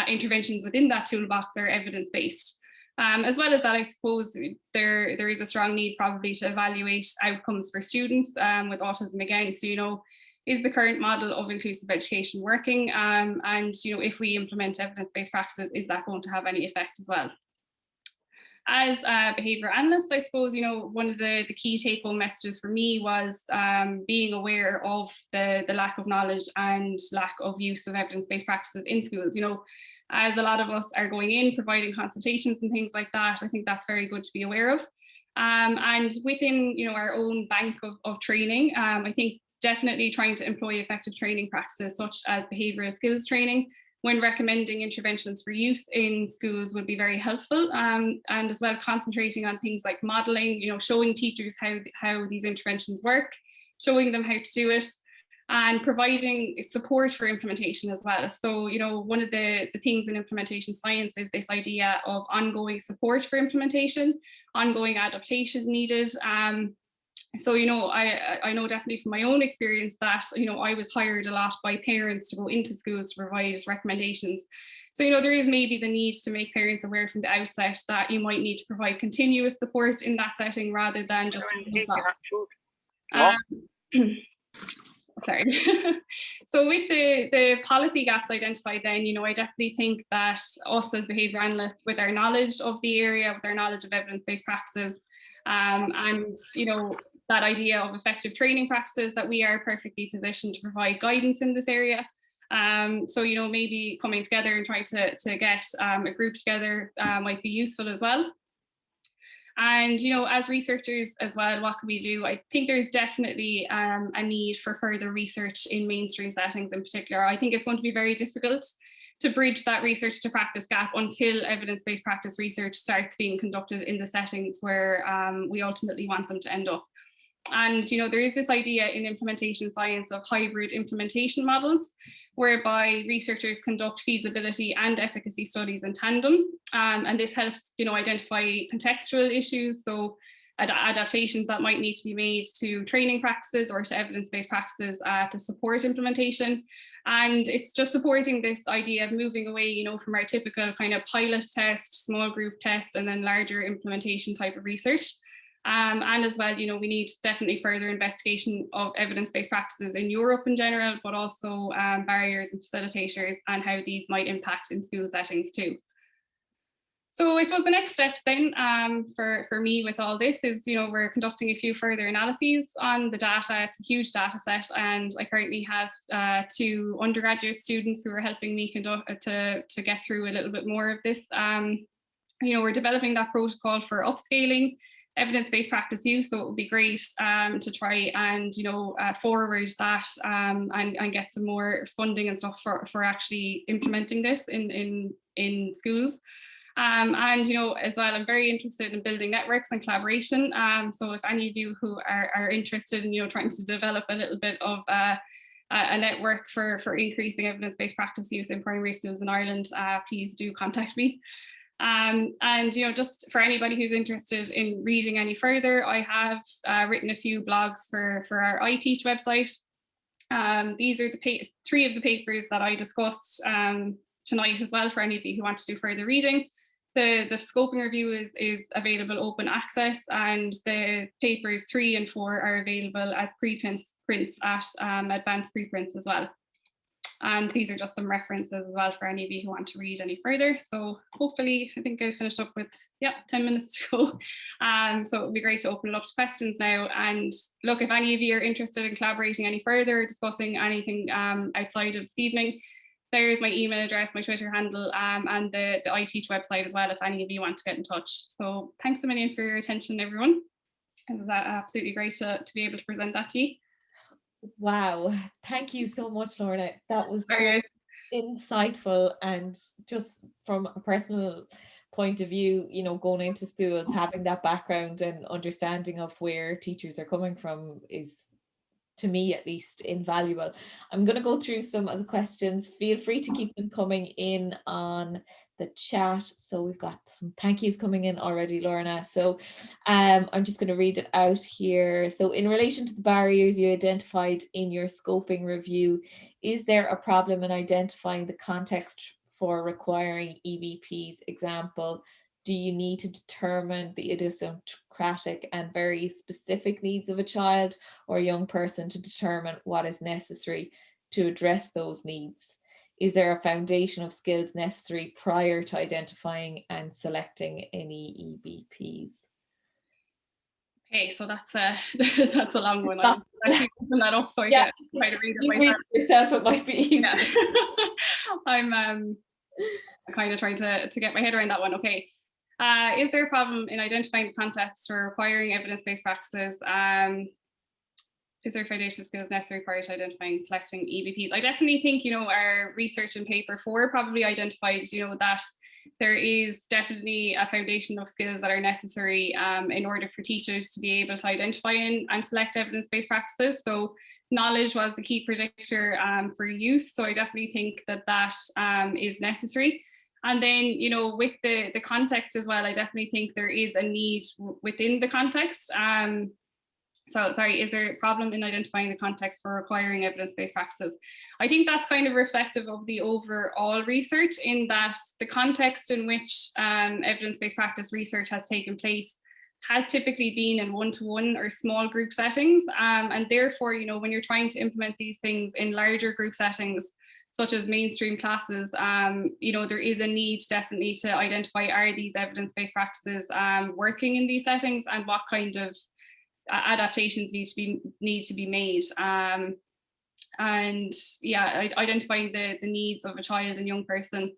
interventions within that toolbox are evidence-based. As well as that, I suppose there is a strong need probably to evaluate outcomes for students with autism again. So, is the current model of inclusive education working? And, if we implement evidence-based practices, is that going to have any effect as well? As a behaviour analyst, I suppose, one of the key take-home messages for me was being aware of the lack of knowledge and lack of use of evidence-based practices in schools. As a lot of us are going in, providing consultations and things like that, I think that's very good to be aware of. And within, our own bank of training, I think definitely trying to employ effective training practices such as behavioural skills training when recommending interventions for use in schools would be very helpful, and as well concentrating on things like modelling, showing teachers how these interventions work, showing them how to do it, and providing support for implementation as well. So, one of the things in implementation science is this idea of ongoing support for implementation, ongoing adaptation needed. So, I know definitely from my own experience that, I was hired a lot by parents to go into schools to provide recommendations. So, there is maybe the need to make parents aware from the outset that you might need to provide continuous support in that setting rather than just sorry. So with the policy gaps identified then, I definitely think that us as behaviour analysts, with our knowledge of the area, with our knowledge of evidence-based practices, and, that idea of effective training practices, that we are perfectly positioned to provide guidance in this area. So, maybe coming together and trying to get a group together might be useful as well. And, as researchers as well, what can we do? I think there's definitely a need for further research in mainstream settings in particular. I think it's going to be very difficult to bridge that research to practice gap until evidence-based practice research starts being conducted in the settings where we ultimately want them to end up. And, there is this idea in implementation science of hybrid implementation models, whereby researchers conduct feasibility and efficacy studies in tandem. And this helps, identify contextual issues, so adaptations that might need to be made to training practices or to evidence-based practices to support implementation. And it's just supporting this idea of moving away, from our typical kind of pilot test, small group test, and then larger implementation type of research. And as well, we need definitely further investigation of evidence-based practices in Europe in general, but also barriers and facilitators and how these might impact in school settings too. So I suppose the next steps then for me with all this is, we're conducting a few further analyses on the data. It's a huge data set, and I currently have 2 undergraduate students who are helping me to get through a little bit more of this. We're developing that protocol for upscaling evidence-based practice use, so it would be great to try and forward that and get some more funding and stuff for actually implementing this in schools. And as well, I'm very interested in building networks and collaboration. So if any of you who are interested in trying to develop a little bit of a network for increasing evidence-based practice use in primary schools in Ireland, please do contact me. And just for anybody who's interested in reading any further, I have written a few blogs for our iTeach website. These are the 3 of the papers that I discussed tonight as well, for any of you who want to do further reading. The scoping review is available open access, and the papers 3 and 4 are available as preprints at advanced preprints as well. And these are just some references as well for any of you who want to read any further. So hopefully, I think I finished up with 10 minutes to go. So it would be great to open it up to questions now. And look, if any of you are interested in collaborating any further, discussing anything outside of this evening, there's my email address, my Twitter handle, and the iTeach website as well, if any of you want to get in touch. So thanks a million for your attention, everyone. It was absolutely great to be able to present that to you. Wow, thank you so much, Lorna. That was very insightful, and just from a personal point of view, going into schools, having that background and understanding of where teachers are coming from is, to me at least, invaluable. I'm going to go through some of the questions. Feel free to keep them coming in on the chat. So we've got some thank yous coming in already, Lorna. So I'm just going to read it out here. So in relation to the barriers you identified in your scoping review, is there a problem in identifying the context for requiring EBPs? Example, do you need to determine the idiosyncratic and very specific needs of a child or a young person to determine what is necessary to address those needs? Is there a foundation of skills necessary prior to identifying and selecting any EBPs? Okay, so that's a long one. I just actually open that up so I can try to read it myself. Read it yourself, it might be easier. Yeah. I'm kind of trying to get my head around that one. Okay. Is there a problem in identifying the context for requiring evidence-based practices? Is there a foundation of skills necessary prior to identifying and selecting EBPs? I definitely think, our research in paper 4 probably identified, that there is definitely a foundation of skills that are necessary in order for teachers to be able to identify and select evidence-based practices. So knowledge was the key predictor for use. So I definitely think that is necessary. And then, with the context as well, I definitely think there is a need within the context. So sorry, is there a problem in identifying the context for requiring evidence-based practices? I think that's kind of reflective of the overall research, in that the context in which evidence-based practice research has taken place has typically been in one-to-one or small group settings. And therefore, when you're trying to implement these things in larger group settings, such as mainstream classes, there is a need definitely to identify, are these evidence-based practices working in these settings, and what kind of adaptations need to be made. And identifying the needs of a child and young person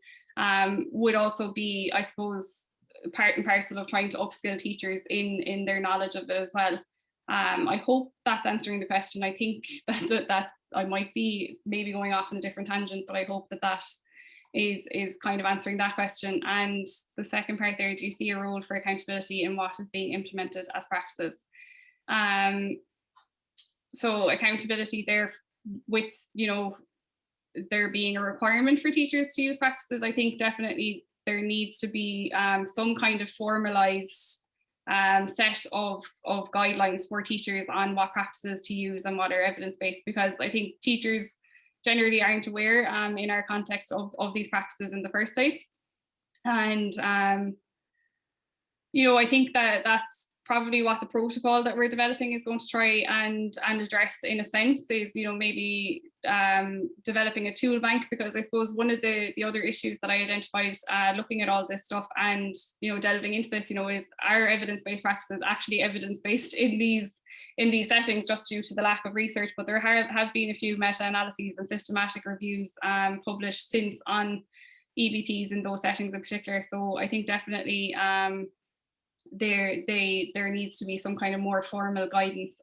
would also be, I suppose, part and parcel of trying to upskill teachers in their knowledge of it as well. I hope that's answering the question. I think that I might be maybe going off on a different tangent, but I hope that is kind of answering that question. And the second part there, do you see a role for accountability in what is being implemented as practices? So accountability there, with there being a requirement for teachers to use practices, I think definitely there needs to be some kind of formalized set of guidelines for teachers on what practices to use and what are evidence-based, because I think teachers generally aren't aware in our context of these practices in the first place. And I think that's probably what the protocol that we're developing is going to try and address in a sense is, you know, maybe developing a tool bank, because I suppose one of the other issues that I identified looking at all this stuff and, you know, delving into this, you know, is our evidence-based practices actually evidence-based in these settings just due to the lack of research. But there have been a few meta-analyses and systematic reviews published since on EBPs in those settings in particular. So I think definitely there needs to be some kind of more formal guidance.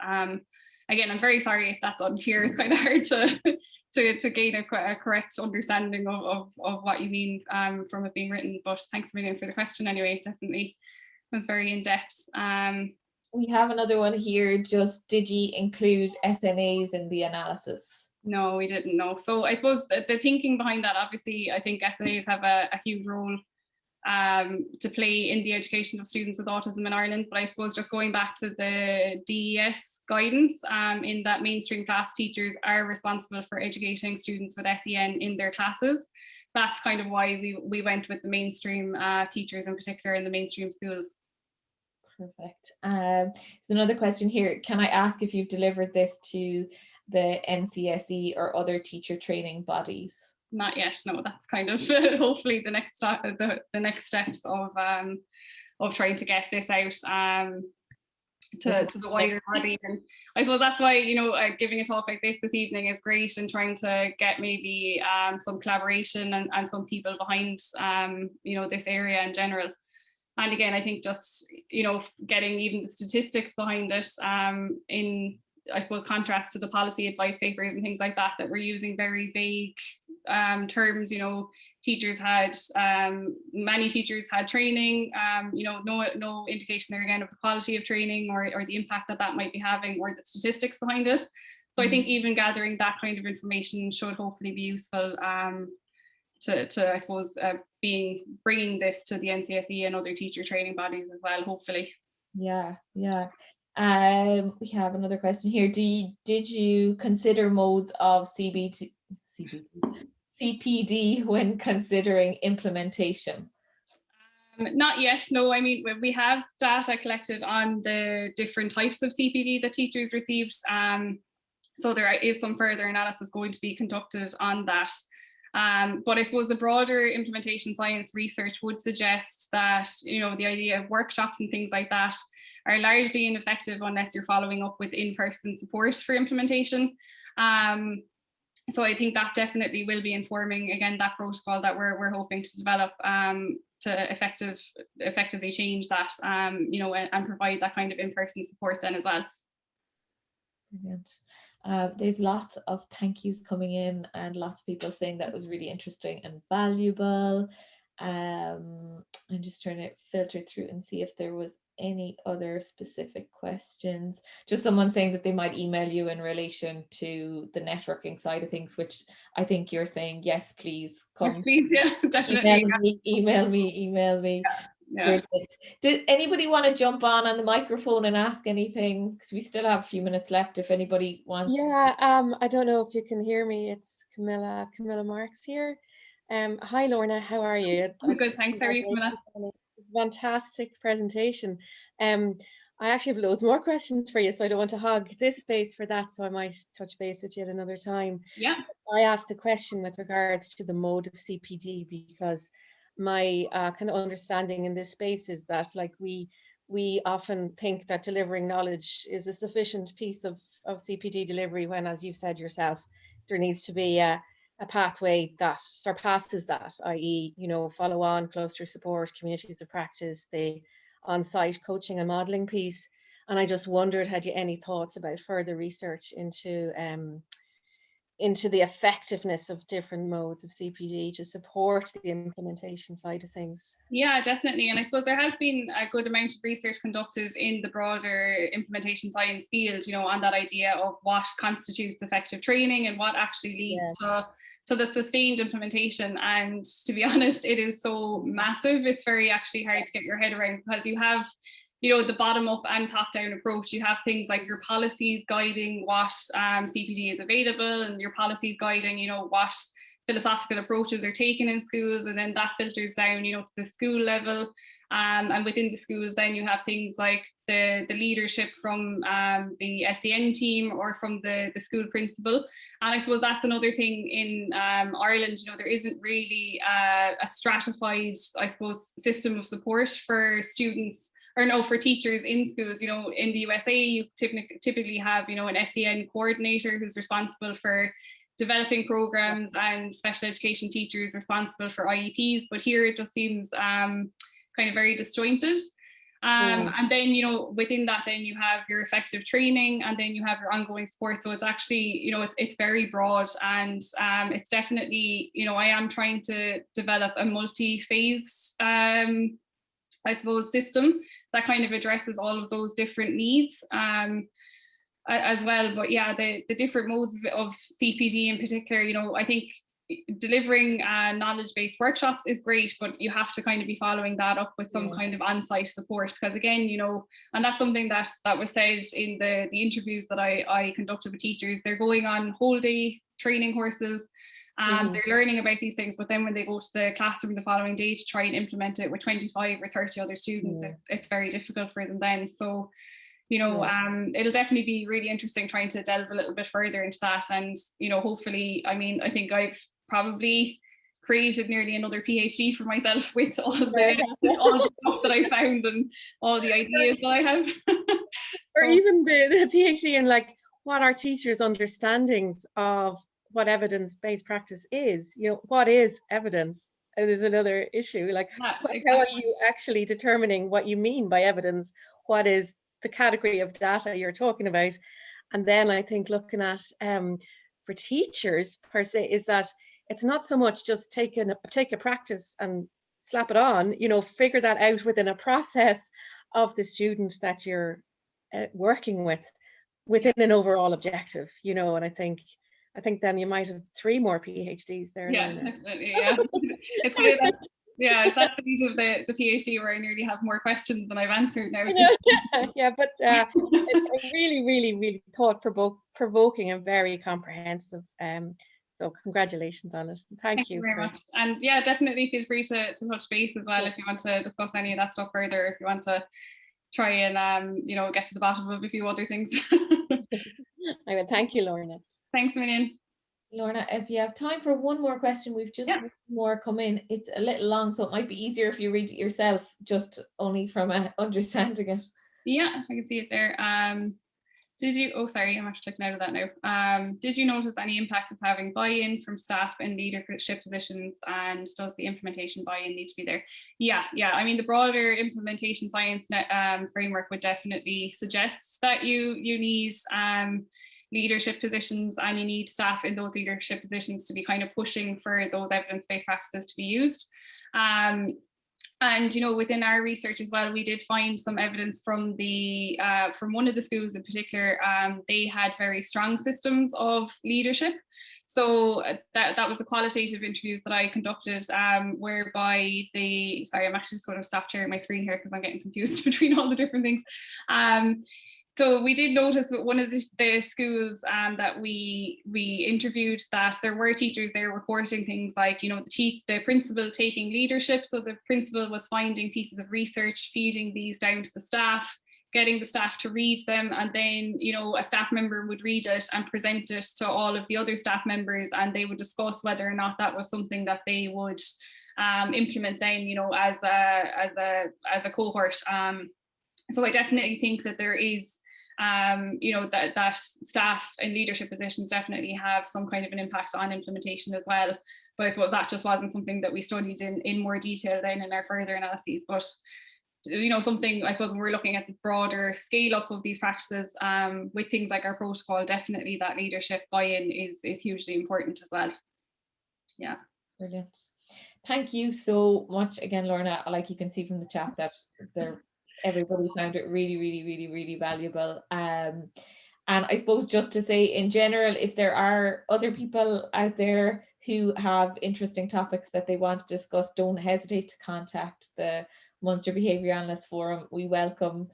Again, I'm very sorry if that's unclear. It's kind of hard to gain a correct understanding of what you mean from it being written. But thanks a million for the question anyway. It definitely was very in depth. We have another one here. Just, did you include SNAs in the analysis? No, we didn't know. So I suppose the thinking behind that, obviously, I think SNAs have a huge role to play in the education of students with autism in Ireland. But I suppose just going back to the DES guidance, in that mainstream class teachers are responsible for educating students with SEN in their classes. That's kind of why we went with the mainstream teachers in particular in the mainstream schools. Perfect. There's another question here. Can I ask if you've delivered this to the NCSE or other teacher training bodies? Not yet. No, that's kind of hopefully the next steps of trying to get this out to the wider body. And I suppose that's why, you know, giving a talk like this evening is great, and trying to get maybe some collaboration and some people behind you know, this area in general. And again, I think just, you know, getting even the statistics behind it in, I suppose, contrast to the policy advice papers and things like that we're using very vague terms. You know, many teachers had training, you know, no indication there again of the quality of training or the impact that might be having, or the statistics behind it. So I think even gathering that kind of information should hopefully be useful to I suppose bringing this to the NCSE and other teacher training bodies as well, hopefully. Yeah. We have another question here. Did you consider modes of CPD when considering implementation? Not yet, no. I mean, we have data collected on the different types of CPD that teachers received. So there is some further analysis going to be conducted on that. But I suppose the broader implementation science research would suggest that, you know, the idea of workshops and things like that are largely ineffective unless you're following up with in-person support for implementation. So I think that definitely will be informing, again, that protocol that we're hoping to develop to effectively change that, you know, and provide that kind of in-person support then as well. Brilliant. There's lots of thank yous coming in, and lots of people saying that was really interesting and valuable. I'm just trying to filter through and see if there was any other specific questions. Just someone saying that they might email you in relation to the networking side of things, which I think you're saying, yes, please come. Yes, please, yeah, definitely. Email me. Yeah. Brilliant. Did anybody want to jump on the microphone and ask anything? Because we still have a few minutes left if anybody wants. Yeah, I don't know if you can hear me. It's Camilla Marks here. Hi Lorna, how are you? I'm good, thanks. How are you, Camilla? Fantastic presentation. I actually have loads more questions for you, so I don't want to hog this space for that, so I might touch base with you at another time. Yeah. I asked a question with regards to the mode of CPD, because my kind of understanding in this space is that, like, we often think that delivering knowledge is a sufficient piece of CPD delivery, when, as you've said yourself, there needs to be a pathway that surpasses that, i.e., you know, follow on, cluster support, communities of practice, the on-site coaching and modelling piece. And I just wondered, had you any thoughts about further research into the effectiveness of different modes of CPD to support the implementation side of things? Yeah, definitely. And I suppose there has been a good amount of research conducted in the broader implementation science field, you know, on that idea of what constitutes effective training and what actually leads to the sustained implementation. And to be honest, it is so massive. It's very actually hard to get your head around, because you have, you know, the bottom up and top down approach. You have things like your policies guiding what CPD is available, and your policies guiding, you know, what philosophical approaches are taken in schools, and then that filters down, you know, to the school level. And within the schools, then you have things like the leadership from the SEN team or from the school principal. And I suppose that's another thing in Ireland, you know, there isn't really a stratified, I suppose, system of support for students, or no, for teachers in schools. You know, in the USA, you typically have, you know, an SEN coordinator who's responsible for developing programs, and special education teachers responsible for IEPs. But here it just seems kind of very disjointed. And then, you know, within that, then you have your effective training, and then you have your ongoing support. So it's actually, you know, it's very broad, and it's definitely, you know, I am trying to develop a multi-phased, I suppose, system that kind of addresses all of those different needs as well. But yeah, the different modes of CPD in particular, you know, I think delivering knowledge-based workshops is great, but you have to kind of be following that up with some kind of on-site support, because again, you know, and that's something that was said in the interviews that I conducted with teachers. They're going on whole day training courses, they're learning about these things, but then when they go to the classroom the following day to try and implement it with 25 or 30 other students, it's very difficult for them then. So, you know, it'll definitely be really interesting trying to delve a little bit further into that. And, you know, hopefully, I mean, I think I've probably created nearly another PhD for myself with all the stuff that I found and all the ideas that I have. Or even the PhD in like what are teachers' understandings of what evidence-based practice is. You know, what is evidence? And there's another issue, like exactly. How are you actually determining what you mean by evidence? What is the category of data you're talking about? And then I think looking at for teachers per se is that it's not so much just take a practice and slap it on, you know, figure that out within a process of the student that you're working with within an overall objective, you know. And I think then you might have 3 more PhDs there. Yeah, definitely. Yeah, it's clear that, yeah, it's that stage of the PhD where I nearly have more questions than I've answered now. Yeah, but it's really, really, really thought-provoking and very comprehensive. So congratulations on it. Thank you very much. And yeah, definitely feel free to touch base as well if you want to discuss any of that stuff further, if you want to try and you know, get to the bottom of a few other things. I would thank you, Lorna. Thanks a million. Lorna, if you have time for one more question, we've just one more come in. It's a little long, so it might be easier if you read it yourself, just only from understanding it. Yeah, I can see it there. Did you, oh sorry, I'm actually taking out of that now. Did you notice any impact of having buy-in from staff in leadership positions, and does the implementation buy-in need to be there? Yeah, I mean, the broader implementation science framework would definitely suggest that you need leadership positions, and you need staff in those leadership positions to be kind of pushing for those evidence-based practices to be used. And, you know, within our research as well, we did find some evidence from from one of the schools in particular. They had very strong systems of leadership. So that was the qualitative interviews that I conducted, whereby sorry, I'm actually just going to stop sharing my screen here because I'm getting confused between all the different things. So we did notice with one of the schools that we interviewed that there were teachers there reporting things like, you know, the principal taking leadership. So the principal was finding pieces of research, feeding these down to the staff, getting the staff to read them, and then, you know, a staff member would read it and present it to all of the other staff members, and they would discuss whether or not that was something that they would implement then, you know, as a cohort. So I definitely think that there is you know, that staff in leadership positions definitely have some kind of an impact on implementation as well. But I suppose that just wasn't something that we studied in more detail then in our further analyses. But, you know, something, I suppose, when we're looking at the broader scale up of these practices with things like our protocol, definitely that leadership buy-in is hugely important as well. Yeah. Brilliant. Thank you so much again, Lorna. Like you can see from the chat that everybody found it really, really, really, really valuable. And I suppose just to say in general, if there are other people out there who have interesting topics that they want to discuss, don't hesitate to contact the Munster Behaviour Analyst Forum. We welcome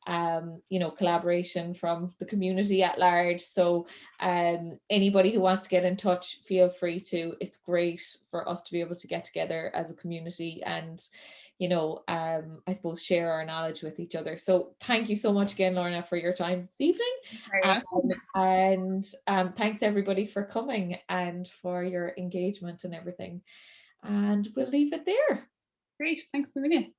you know, collaboration from the community at large. So anybody who wants to get in touch, feel free to. It's great for us to be able to get together as a community and, you know, I suppose share our knowledge with each other. So thank you so much again, Lorna, for your time this evening. And thanks everybody for coming and for your engagement and everything. And we'll leave it there. Great, thanks a million.